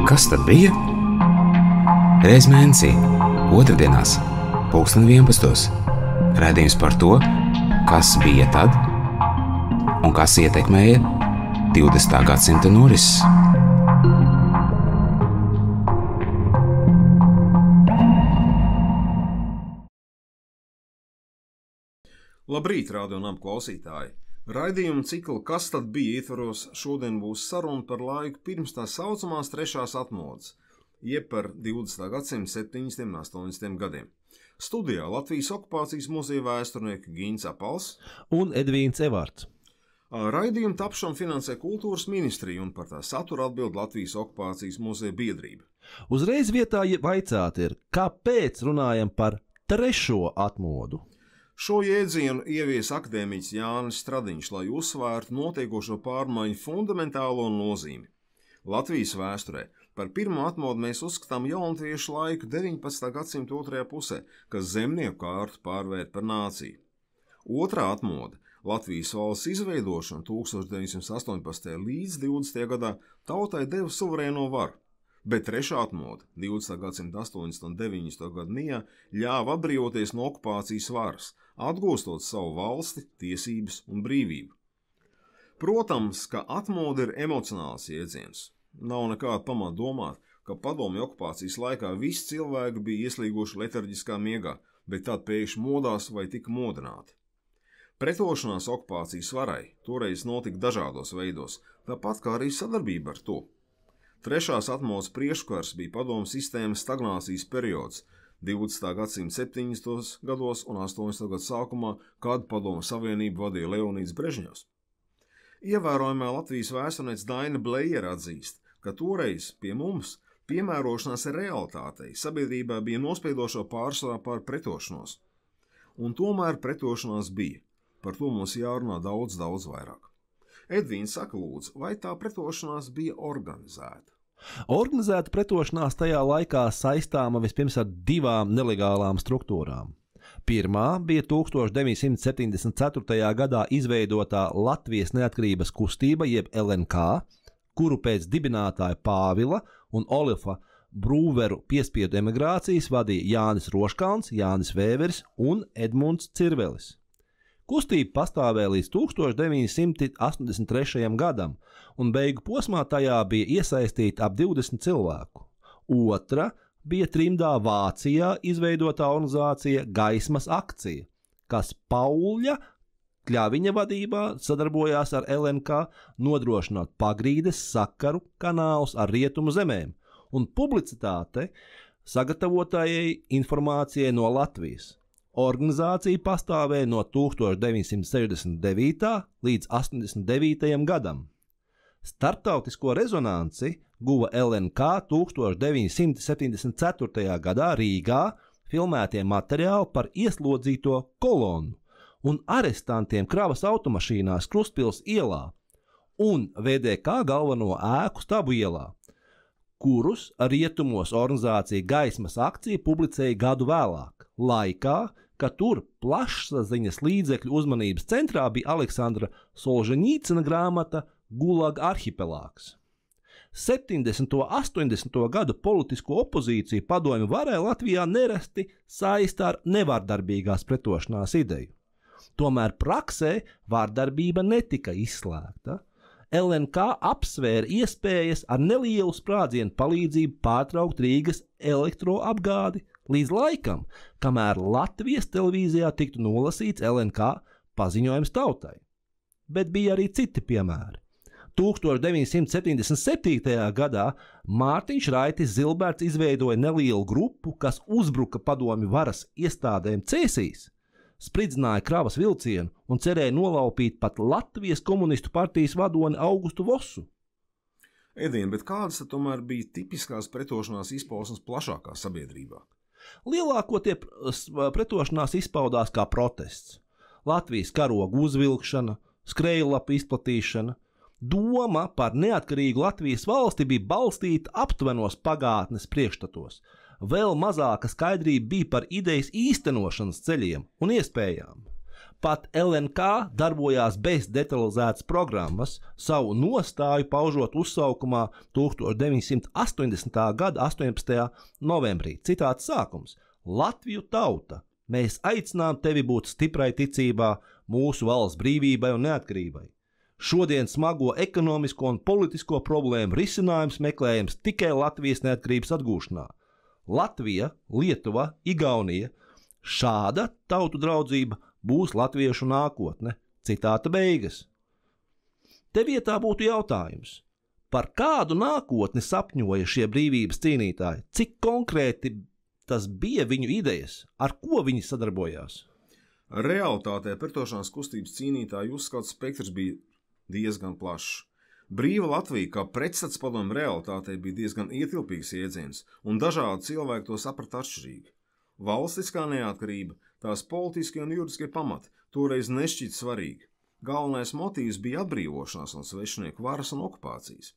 Kas tad bija? Reiz mēnesī, otrdienās, 11. Raidījums par to, kas bija tad un kas ietekmēja 20. gadsimta norises. Labrīt, radio un klausītāji! Raidījuma cikla Kas tad bija ietvaros šodien būs saruna par laiku pirms tā saucamās trešās atmodas, jeb par 20. gadsimta 70. un 80. gadiem. Studijā Latvijas okupācijas muzeja vēsturnieki Gīns Apals un Edvīns Evārds. Raidījumu tapšanu finansē Kultūras ministrija un par tā satura atbild Latvijas okupācijas muzeja biedrība. Uzreiz vietā vaicāt ir, kāpēc runājam par trešo atmodu? Šo jēdzienu ievies akadēmiķis Jānis Stradiņš, lai uzsvērtu notiekošo pārmaiņu fundamentālo nozīmi. Latvijas vēsturē par pirmo atmodu mēs uzskatām jaunatviešu laiku 19. gadsimta otrajā pusē, kas zemnieku kārtu pārvērt par nāciju. Otrā atmoda – Latvijas valsts izveidošana 1918. līdz 20. gadā tautai deva suverēno varu, bet trešā atmoda 20. gadsimta 80. un 90. gadu mijā ļāva atbrīvoties no okupācijas varas, atgūstot savu valsti, tiesības un brīvību. Protams, ka atmoda ir emocionāls jēdziens. Nav nekāda pamata domāt, ka padomju okupācijas laikā visi cilvēki bija ieslīguši letarģiskā miegā, bet tad pēkšņi modās vai tika modināti. Pretošanās okupācijas varai toreiz notika dažādos veidos, tāpat kā arī sadarbība ar to. Trešās atmodas priekškars bija padomju sistēmas stagnācijas periods 20. gadsimta 70. gados un 80. gadu sākumā, kad padomju savienību vadīja Leonīds Brežņevs. Ievērojamā Latvijas vēsturniece Daina Blejere atzīst, ka toreiz pie mums piemērošanās realitātei sabiedrībā bija nospiedošo pārsvarā pār pretošanos. Un tomēr pretošanās bija. Par to mums jārunā daudz vairāk. Edvīns saka lūdzu, vai tā pretošanās bija organizēta? Organizēta pretošanās tajā laikā saistāma vispirms ar divām nelegālām struktūrām. Pirmā bija 1974. gadā izveidotā Latvijas neatkarības kustība, jeb LNK, kuru pēc dibinātāja Pāvila un Olifa Brūveru piespiedu emigrācijas vadīja Jānis Roškalns, Jānis Vēveris un Edmunds Cirvelis. Kustība pastāvēja līdz 1983. gadam, un beigu posmā tajā bija iesaistīti ap 20 cilvēku. Otra bija trimdā Vācijā izveidotā organizācija Gaismas akcija, kas Pauļa Kļaviņa vadībā sadarbojās ar LNK nodrošinot pagrīdes sakaru kanālus ar rietumu zemēm un publicitāte sagatavotājai informācijai no Latvijas. Organizācija pastāvēja no 1969. līdz 89. gadam. Starptautisko rezonanci guva LNK 1974. gadā Rīgā filmētie materiāli par ieslodzīto kolonu un arestantiem kravas automašīnās Krustpils ielā un VDK galveno ēku Stabu ielā, kurus rietumos organizācija Gaismas akcija publicēja gadu vēlāk, laikā, kad tur plašsaziņas līdzekļu uzmanības centrā bija Aleksandra Solženīcina grāmata Gulaga arhipelāgs. 70. un 80. gadu politisko opozīciju padomju varai Latvijā nerasti saista ar nevardarbīgās pretošanās ideju. Tomēr praksē vardarbība netika izslēgta. LNK apsvēra iespējas ar nelielu sprādzienu palīdzību pārtraukt Rīgas elektroapgādi līdz laikam, kamēr Latvijas televīzijā tiktu nolasīts LNK paziņojums tautai. Bet bija arī citi piemēri. 1977. gadā Mārtiņš Raitis Zilberts izveidoja nelielu grupu, kas uzbruka padomju varas iestādēm Cēsīs, spridzināja kravas vilcienu un cerēja nolaupīt pat Latvijas komunistu partijas vadoni Augustu Vosu. Edien, bet kādas tomēr bija tipiskās pretošanās izpausmes plašākā sabiedrībā? Lielākoties pretošanās izpaudās kā protests. Latvijas karogu uzvilkšana, skrejlapu izplatīšana. Doma par neatkarīgu Latvijas valsti bija balstīta aptuvenos pagātnes priekšstatos. Vēl mazāka skaidrība bija par idejas īstenošanas ceļiem un iespējām. Pat LNK darbojās bez detalizētas programmas, savu nostāju paužot uzsaukumā 1980. gada 18. novembrī. Citāts sākums: Latviju tauta, mēs aicinām tevi būt stiprai ticībā mūsu valsts brīvībai un neatkarībai. Šodien smago ekonomisko un politisko problēmu risinājums meklējams tikai Latvijas neatkarības atgūšanā. Latvija, Lietuva, Igaunija - šāda tautu draudzība būs latviešu nākotne. Citāta beigas. Te vietā būtu jautājums, par kādu nākotni sapņoja šie brīvības cīnītāji, cik konkrēti tas bija viņu idejas, ar ko viņi sadarbojās? Realitātē pretošanās kustības cīnītāju uzskatu spektrs bija diezgan plašs. Brīva Latvija kā pretstats padomu realitātei bija diezgan ietilpīgs jēdziens, un dažādi cilvēki to saprata atšķirīgi. Valstiskā neatkarība, tās politiskie un juridiskie pamati toreiz nešķita svarīgi. Galvenais motīvs bija atbrīvošanās no svešinieku varas un okupācijas.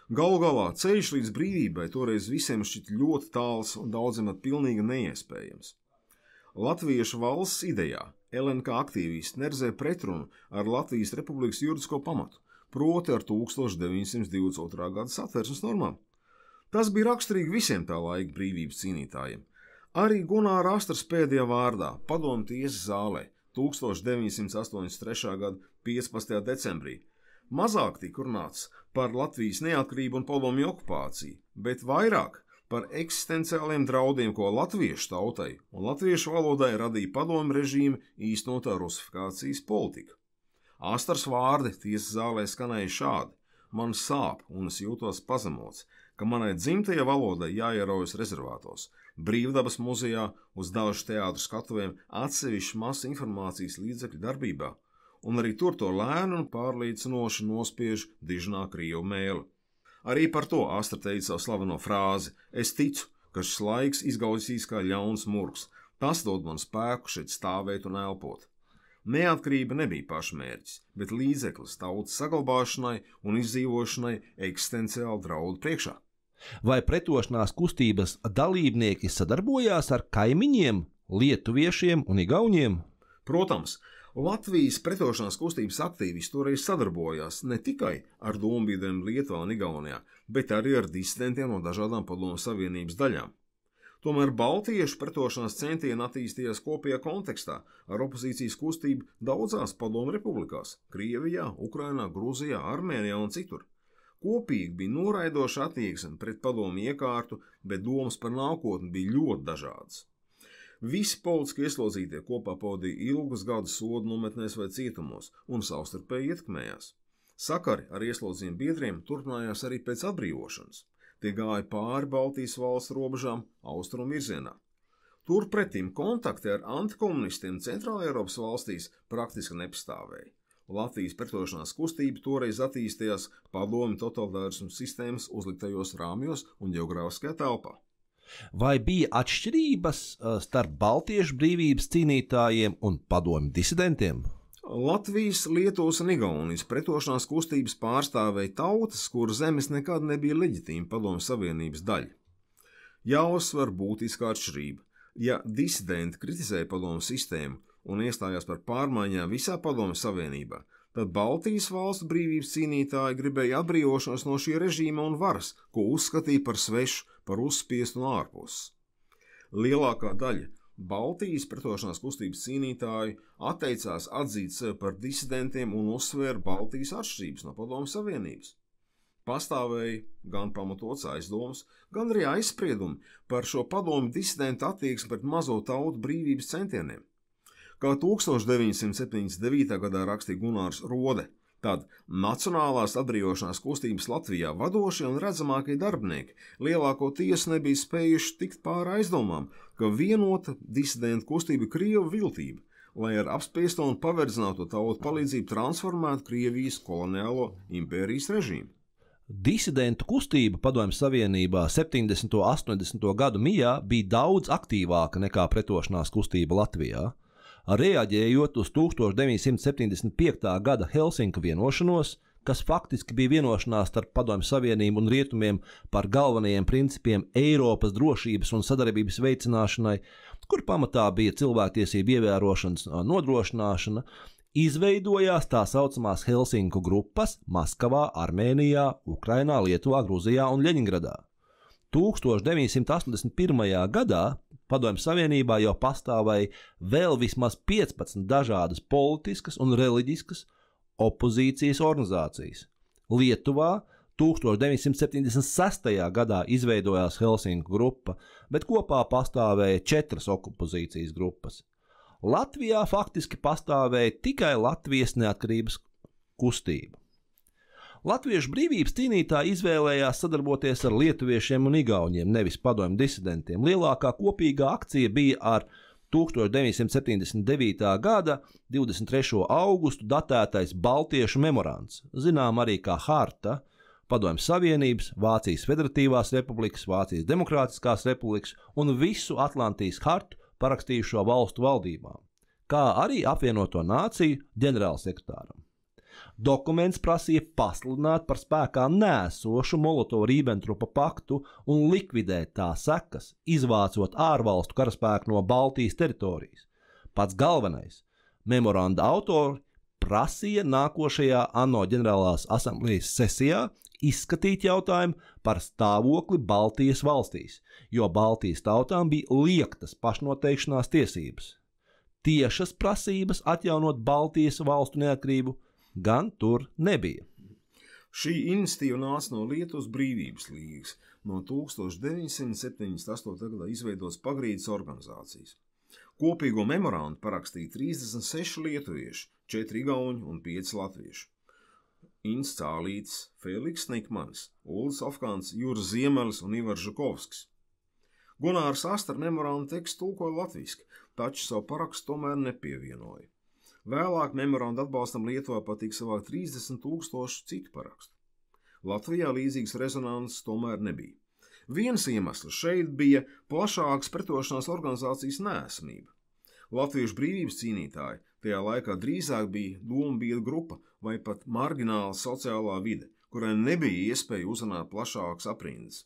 Galu galā ceļš līdz brīvībai toreiz visiem šķita ļoti tāls un daudziem pat pilnīgi neiespējams. Latviešu valsts idejā LNK aktīvisti neredzēja pretrunu ar Latvijas Republikas juridisko pamatu, proti ar 1922. gada Satversmes normām. Tas bija raksturīgi visiem tā laika brīvības cīnītājiem. Arī Gunāra Astras pēdējā vārdā Padomju tiesas zālē 1983. gada 15. decembrī mazāk tika runāts par Latvijas neatkarību un padomju okupāciju, bet vairāk par eksistenciāliem draudiem, ko latviešu tautai un latviešu valodai radīja padomju režīma īstenotā rusifikācijas politika. Astras vārdi tiesas zālē skanēja šādi: man sāp un es jūtos pazemots, ka manai dzimtajai valodai jāieraujas rezervātos, Brīvdabas muzejā, uz dažu teātru skatuvēm, atsevišķu masu informācijas līdzekļu darbībā, un arī tur to lēnu un pārliecinoši nospiež dižnā krievu mēli. Arī par to Astra teica savu slaveno frāzi: es ticu, ka šis laiks izgausīs kā ļauns murgs, tas dod man spēku šeit stāvēt un elpot. Neatkarība nebija pašmērķis, bet līdzeklis tautas saglabāšanai un izdzīvošanai eksistenciāli draudu priekšā. Vai pretošanās kustības dalībnieki sadarbojās ar kaimiņiem, lietuviešiem un igauņiem? Protams, Latvijas pretošanās kustības aktīvisti toreiz sadarbojās ne tikai ar dombiedriem Lietuvā un Igaunijā, bet arī ar disidentiem no dažādām padomju savienības daļām. Tomēr baltiešu pretošanās centieni attīstījās kopējā kontekstā ar opozīcijas kustību daudzās padomju republikās – Krievijā, Ukrainā, Gruzijā, Armēnijā un citur. Kopīgi bija noraidoša attieksme pret padomju iekārtu, bet domas par nākotni bija ļoti dažādas. Visi politiski ieslodzītie kopā pavadīja ilgus gadus sodu nometnēs vai cietumos un savstarpēji ietekmējās. Sakari ar ieslodzījumu biedriem turpinājās arī pēc atbrīvošanas. Tie gāja pāri Baltijas valstu robežām austrumu virzienā. Turpretim kontakti ar antikomunistiem Centrāla Eiropas valstīs praktiski nepastāvēja. Latvijas pretošanās kustība toreiz attīstījās padomju totalitārismu sistēmas uzliktajos rāmjos un ģeogrāfiskajā telpā. Vai bija atšķirības starp baltiešu brīvības cīnītājiem un padomju disidentiem? Latvijas, Lietuvas un Igaunijas pretošanās kustības pārstāvēja tautas, kuru zemes nekad nebija leģitīma padomju savienības daļa. Jāuzsver būtiska atšķirība. Ja disidenti kritizēja padomju sistēmu un iestājās par pārmaiņām visā padomju savienībā, tad Baltijas valstu brīvības cīnītāji gribēja atbrīvošanos no šī režīma un varas, ko uzskatīja par svešu, par uzspiestu un ārpusi. Lielākā daļa Baltijas pretošanās kustības cīnītāji atteicās atzīt sevi par disidentiem un uzsvēra Baltijas atšķirības no padomju savienības. Pastāvēja gan pamatots aizdoms, gan arī aizspriedumi par šo padomju disidentu attieksmi pret mazo tautu brīvības centieniem. Kā 1979. gadā rakstīja Gunārs Rode, tad Nacionālās atbrīvošanās kustības Latvijā vadošie un redzamākie darbinieki lielākoties nebija spējuši tikt pāri aizdomām, ka vienota disidentu kustība Krievu viltība, lai ar apspiesto un paverdzināto tautu palīdzību transformētu Krievijas koloniālo impērijas režīmu. Disidentu kustība Padomju Savienībā 70. un 80. gadu mijā bija daudz aktīvāka nekā pretošanās kustība Latvijā. Reaģējot uz 1975. gada Helsinku vienošanos, kas faktiski bija vienošanās starp Padomju Savienību un Rietumiem par galvenajiem principiem Eiropas drošības un sadarbības veicināšanai, kur pamatā bija cilvēktiesību ievērošanas nodrošināšana, izveidojās tā saucamās Helsinku grupas Maskavā, Armēnijā, Ukrainā, Lietuvā, Gruzijā un Ļeņingradā. 1981. gadā Padomju Savienībā jau pastāvēja vēl vismaz 15 dažādas politiskas un reliģiskas opozīcijas organizācijas. Lietuvā 1976. gadā izveidojās Helsinku grupa, bet kopā pastāvēja 4 opozīcijas grupas. Latvijā faktiski pastāvēja tikai Latvijas neatkarības kustība. Latviešu brīvības cīnītāji izvēlējās sadarboties ar lietuviešiem un igauņiem, nevis padomju disidentiem. Lielākā kopīgā akcija bija ar 1979. gada 23. augustu datētais Baltiešu memorands, zinām arī kā harta, Padomju Savienības, Vācijas Federatīvās republikas, Vācijas Demokrātiskās republikas un visu Atlantijas hartu parakstījušo valstu valdībām, kā arī apvienoto nāciju ģenerālsekretāram. Dokuments prasīja pasludināt par spēkā nēsošu Molotova-Ribbentropa paktu un likvidēt tā sekas, izvācot ārvalstu karaspēku no Baltijas teritorijas. Pats galvenais - memoranda autori prasīja nākošajā ANO ģenerālās asamblejas sesijā izskatīt jautājumu par stāvokli Baltijas valstīs, jo Baltijas tautām bija liektas pašnoteikšanās tiesības. Tiešas prasības atjaunot Baltijas valstu neatkarību gan tur nebija. Šī iniciatīva nāca no Lietuvas brīvības līgas, no 1978. gadā izveidotas pagrīdes organizācijas. Kopīgo memorandu parakstīja 36 lietuvieši, 4 igauņi un 5 latvieši. Inns Cālītis, Feliks Nikmanis, Uldis Ofkāns, Juris Ziemelis un Ivars Žukovskis. Gunārs Astra memorandu tekstu tulkoja latviski, taču savu parakstu tomēr nepievienoja. Vēlāk memorandu atbalstam Lietuvā patika savākt 30,000 citu parakstu. Latvijā līdzīgas rezonances tomēr nebija. Viens iemesls šeit bija plašākas pretošanās organizācijas neesamība. Latviešu brīvības cīnītāji tajā laikā drīzāk bija dombiedru grupa vai pat margināla sociālā vide, kurai nebija iespēja uzrunāt plašākas aprindas.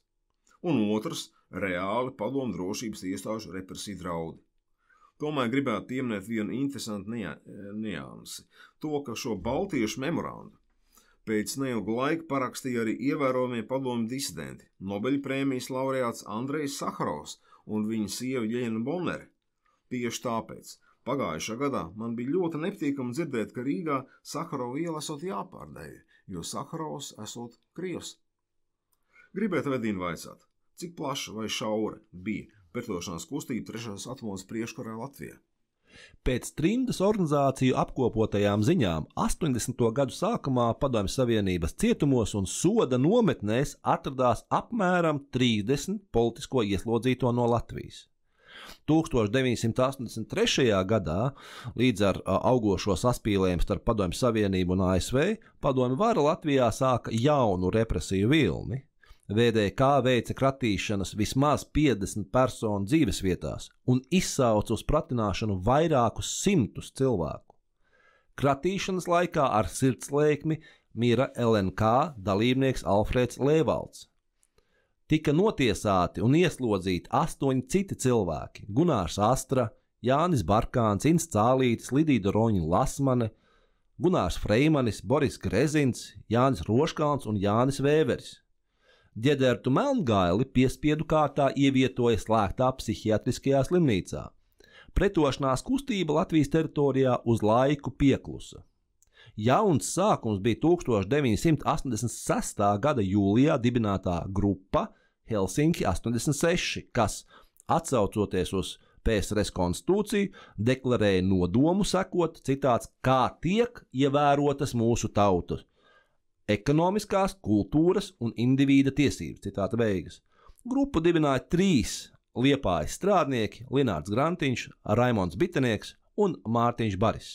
Un otrs – reāli padomu drošības iestāžu represiju draudi. Tomēr gribētu pieminēt vienu interesantu niansi – to, ka šo baltiešu memorandu pēc neilga laika parakstīja arī ievērojamie padomju disidenti, Nobeļa prēmijas laureāts Andrejs Saharovs un viņa sieva Jeļena Bonere. Tieši tāpēc pagājušā gadā man bija ļoti nepatīkami dzirdēt, ka Rīgā Saharova iela esot jāpārdēja, jo Saharovs esot krievs. Gribētu Vedīnu vaicāt, cik plaša vai šaura bija pretošanās kustība 3. atmodas priekškarā Latvijā? Pēc trimdas organizāciju apkopotajām ziņām 80. gadu sākumā Padomju Savienības cietumos un soda nometnēs atradās apmēram 30 politisko ieslodzīto no Latvijas. 1983. gadā, līdz ar augošo saspīlējumu starp Padomju Savienību un ASV, padomju vara Latvijā sāka jaunu represiju vilni. VDK veica kratīšanas vismaz 50 personu dzīvesvietās un izsauca uz pratināšanu vairākus simtus cilvēku. Kratīšanas laikā ar sirdslēkmi mira LNK dalībnieks Alfrēds Lēvalds. Tika notiesāti un ieslodzīti 8 citi cilvēki – Gunārs Astra, Jānis Barkāns, Inns Cālītis, Lidija Roņa Lasmane, Gunārs Freimanis, Boris Grezins, Jānis Roškalns un Jānis Vēveris. Ģedertu Melngaili piespiedu kārtā ievietoja slēgtā psihiatriskajā slimnīcā. Pretošanās kustība Latvijas teritorijā uz laiku pieklusa. Jauns sākums bija 1986. gada jūlijā dibinātā grupa Helsinki 86, kas, atsaucoties uz PSRS konstitūciju, deklarēja nodomu sekot, citāts, kā tiek ievērotas mūsu tautas ekonomiskās, kultūras un indivīda tiesības, citāta beigas. Grupu dibināja 3 Liepājas strādnieki – Linārds Grantiņš, Raimonds Bitenieks un Mārtiņš Baris.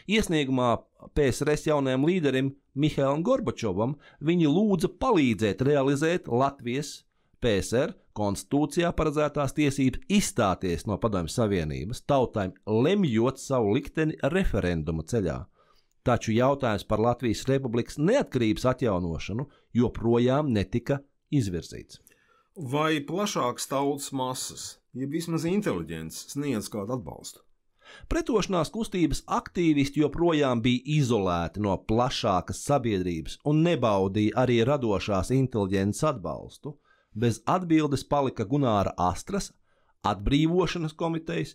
Iesniegumā PSRS jaunajam līderim Mihailam Gorbačovam viņi lūdza palīdzēt realizēt Latvijas PSR konstitūcijā paredzētās tiesības izstāties no Padomju Savienības, tautām lemjot savu likteni referenduma ceļā. Taču jautājums par Latvijas Republikas neatkarības atjaunošanu joprojām netika izvirzīts. Vai plašākas tautas masas, ja vismaz inteliģents, sniedz kādu atbalstu? Pretošanās kustības aktīvisti joprojām bija izolēti no plašākas sabiedrības un nebaudīja arī radošās inteliģences atbalstu. Bez atbildes palika Gunāra Astras atbrīvošanas komitejas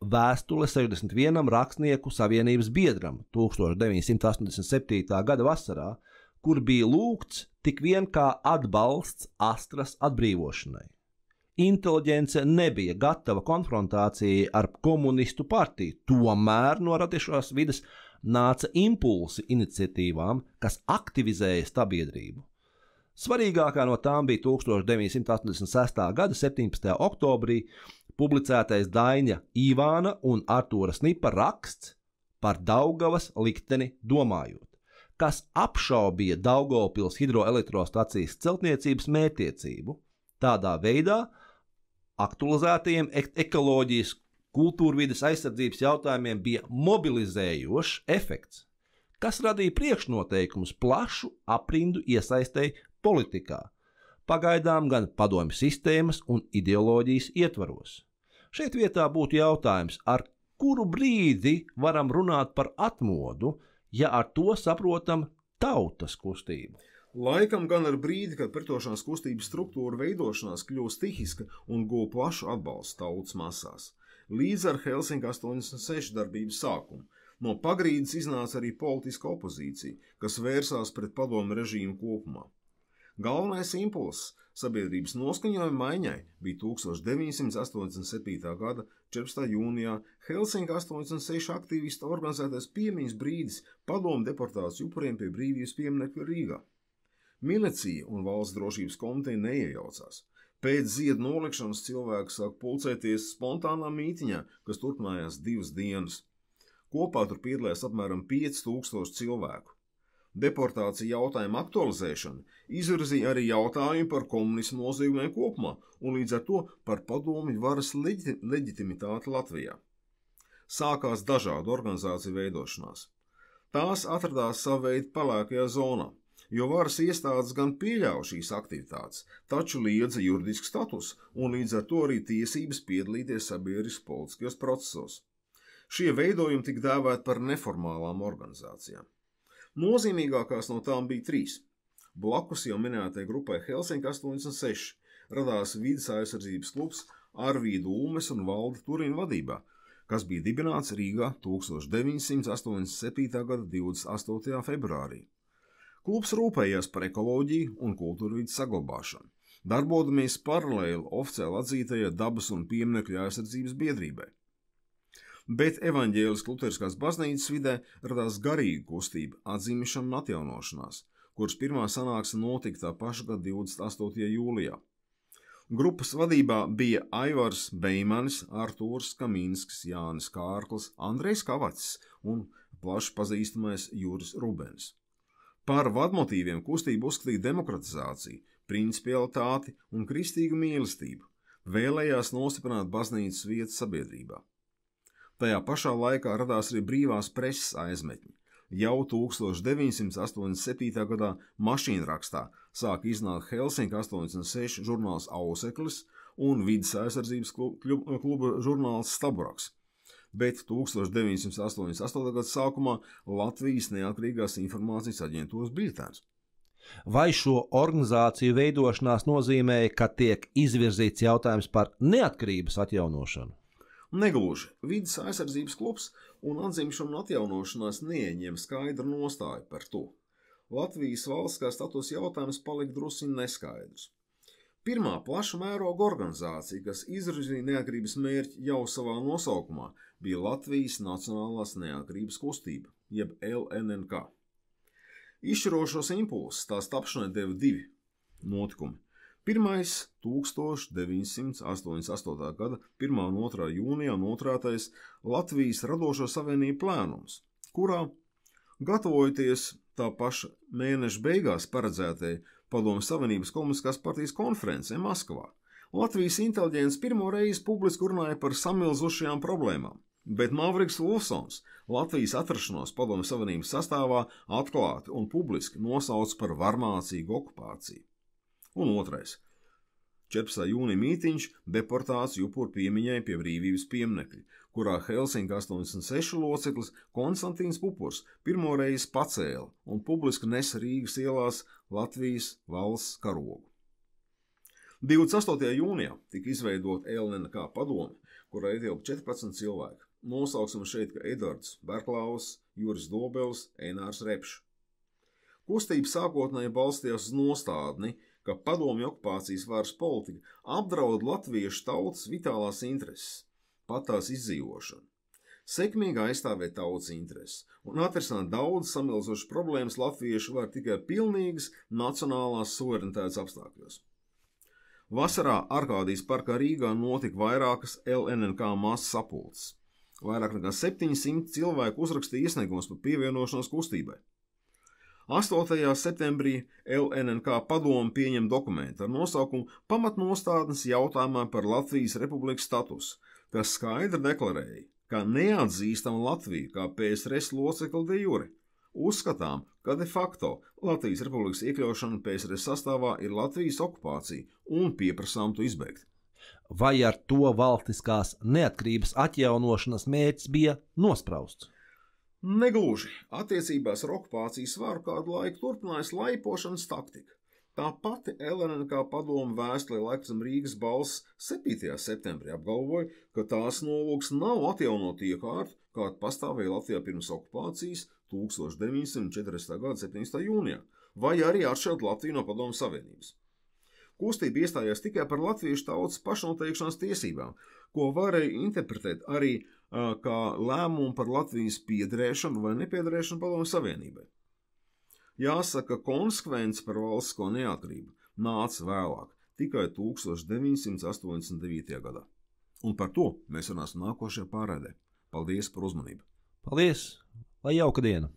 vēstule 61 rakstnieku savienības biedram 1987. gada vasarā, kur bija lūgts tik vien kā atbalsts Astras atbrīvošanai. Inteliģence nebija gatava konfrontācijai ar komunistu partiju, tomēr no radošās vides nāca impulsi iniciatīvām, kas aktivizēja sabiedrību. Svarīgākā no tām bija 1986. gada 17. oktobrī publicētais Daiņa Ivāna un Artūra Snipa raksts par Daugavas likteni domājot, kas apšaubīja Daugavpils hidroelektrostacijas celtniecības mērķtiecību. Tādā veidā aktualizētajiem ekoloģijas, kultūrvides aizsardzības jautājumiem bija mobilizējošs efekts, kas radīja priekšnoteikumus plašu aprindu iesaistei politikā, pagaidām gan padomju sistēmas un ideoloģijas ietvaros. Šeit vietā būtu jautājums, ar kuru brīdi varam runāt par atmodu, ja ar to saprotam tautas kustību. Laikam gan ar brīdi, kad pretošanās kustības struktūra veidošanās kļuva stihiska un guva plašu atbalstu tautas masās. Līdz ar Helsinki 86 darbības sākumu no pagrīdes iznāca arī politiska opozīcija, kas vērsās pret padomu režīmu kopumā. Galvenais impulss sabiedrības noskaņojuma maiņai bija 1987. gada 14. jūnijā Helsinki 86 aktīvistu organizētais piemiņas brīdis padomu deportāciju upuriem pie brīvības pieminekļa Rīgā. Milicija un valsts drošības komiteja neiejaucās. Pēc ziedu nolikšanas cilvēki sāk pulcēties spontānā mītiņā, kas turpinājās 2 dienas. Kopā tur piedalījās apmēram 5000 cilvēku. Deportācija jautājuma aktualizēšana izvirzīja arī jautājumu par komunismu noziegumiem kopumā un līdz ar to par padomju varas leģitimitāti Latvijā. Sākās dažādu organizāciju veidošanās. Tās atradās savu veidu pelēkajā zonā, jo varas iestādes gan pieļāva šīs aktivitātes, taču liedza juridisku statusu un līdz ar to arī tiesības piedalīties sabiedriskos politiskajos procesos. Šie veidojumi tika dēvēti par neformālām organizācijām. Nozīmīgākās no tām bija 3. Blakus jau minētajai grupai Helsinki 86 radās vides aizsardzības klubs Arvīda Ulmes un Valda Turina vadībā, kas bija dibināts Rīgā 1987. gada 28. februārī. Klubs rūpējās par ekoloģiju un kultūrvides saglabāšanu, darbodamies paralēli oficiāli atzītajai dabas un pieminekļu aizsardzības biedrībai. Bet evaņģēliskās luteriskās baznīcas vidē radās garīga kustība atzīmešana un atjaunošanās, kuras pirmā sanāksme notika tā paša gada 28. jūlijā. Grupas vadībā bija Aivars Beimanis, Artūrs Kamīnskis, Jānis Kārklis, Andrejs Kavacis un plaši pazīstamais Juris Rubens. Par vadmotīviem kustību uzskatīja demokratizāciju, principialitāti un kristīgu mīlestību, vēlējās nostiprināt baznīcas vietu sabiedrībā. Tajā pašā laikā radās arī brīvās preses aizmetņi. Jau 1987. gadā mašīnrakstā sāk iznākt Helsinki 86 žurnāls Auseklis un vides aizsardzības kluba žurnāls Staburaks. Bet 1988. gada sākumā Latvijas neatkarīgās informācijas aģentūras biļetēns. Vai šo organizāciju veidošanās nozīmēja, ka tiek izvirzīts jautājums par neatkarības atjaunošanu? Negluži. Vides aizsardzības klubs un atzimšana un atjaunošanās neieņem skaidru nostāju par to. Latvijas valstiskā statusa jautājums palika drusciņ neskaidrs. Pirmā plaša mēroga organizācija, kas izvirzīja neatkarības mērķi jau savā nosaukumā, bija Latvijas Nacionālās neatkarības kustība, jeb LNNK. Izšķirošos impulsus tās tapšanai deva 2 notikumi. Pirmais 1988. gada 1. un 2. jūnijā noturētais Latvijas Radošo savienību plēnums, kurā, gatavojoties tā paša mēneša beigās paredzētajai Padomju Savienības komunistiskās partijas konferencē Maskavā, Latvijas inteliģents pirmo reizi publiski runāja par samilzušajām problēmām, bet Mavriks Vulsons Latvijas atrašanos Padomju Savienības sastāvā atklāti un publiski nosauca par varmācīgu okupāciju. Un otrais. 14. jūnija mītiņš deportāciju upuru piemiņai pie brīvības pieminekļa, kurā Helsinki 86 loceklis Konstantīns Pupurs pirmoreiz pacēla un publiski nesa Rīgas ielās Latvijas valsts karogu. 28. jūnijā tika izveidota LNK padome, kurā ietilpa 14 cilvēki. Nosauksim šeit, ka Edvards Berklaus, Juris Dobels, Einārs Repšs. Kustība sākotnēji balstījās uz nostādni, ka padomju okupācijas varas politika apdraud latviešu tautas vitālās intereses, pat tās izdzīvošanu. Sekmīgi aizstāvēt tautas intereses un atrisināt daudz samilzošas problēmas latviešu var tikai pilnīgas nacionālās suverenitātes apstākļos. Vasarā Arkādijas parkā Rīgā notika vairākas LNK masas sapulces. Vairāk nekā 700 cilvēku uzrakstīja iesniegumus par pievienošanos kustībai. 8. septembrī LNK padome pieņem dokumentu ar nosaukumu Pamatnostādnes jautājumā par Latvijas republikas statusu, kas skaidri deklarēja, ka neatzīstam Latviju kā PSRS locekli de jure. Uzskatām, ka de facto Latvijas republikas iekļaušana PSRS sastāvā ir Latvijas okupācija un pieprasām to izbeigt. Vai ar to valstiskās neatkarības atjaunošanas mērķis bija nosprausts? Negluži. Attiecībās ar okupācijas varu kādu laiku turpinājās laipošanas taktika. Tā pati LNK padome vēstulē laikam Rīgas balss 7. septembrī apgalvoja, ka tās nolūks nav atjaunot iekārtu, kāda pastāvēja Latvijā pirms okupācijas 1940. gada 17. jūnijā, vai arī atšķirt Latviju no Padomju Savienības. Kustība iestājās tikai par latviešu tautas pašnoteikšanās tiesībām, ko varēja interpretēt arī kā lēmumu par Latvijas piederēšanu vai nepiederēšanu Padomju Savienībai. Jāsaka, konsekvence par valstisko neatkarību nāca vēlāk, tikai 1989. gadā. Un par to mēs runāsim nākošajā pārraidē. Paldies par uzmanību! Paldies! Lai jauka diena!